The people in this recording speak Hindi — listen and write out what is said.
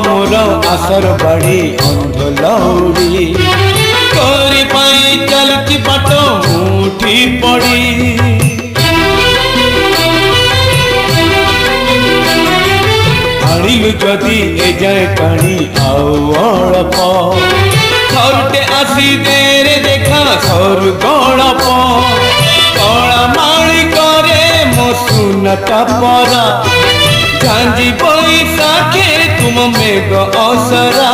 मोर आसर बाड़ी अंध लौड़ी तोरी पाई चलती पाट उठी पड़ी आनिलु जदि ए जाए कानी आउ अल्प थरटे आसी देरे देखा सर गड़प कला माली करे मो सुनता परा झांझी बैसाखे तुम मेघ असरा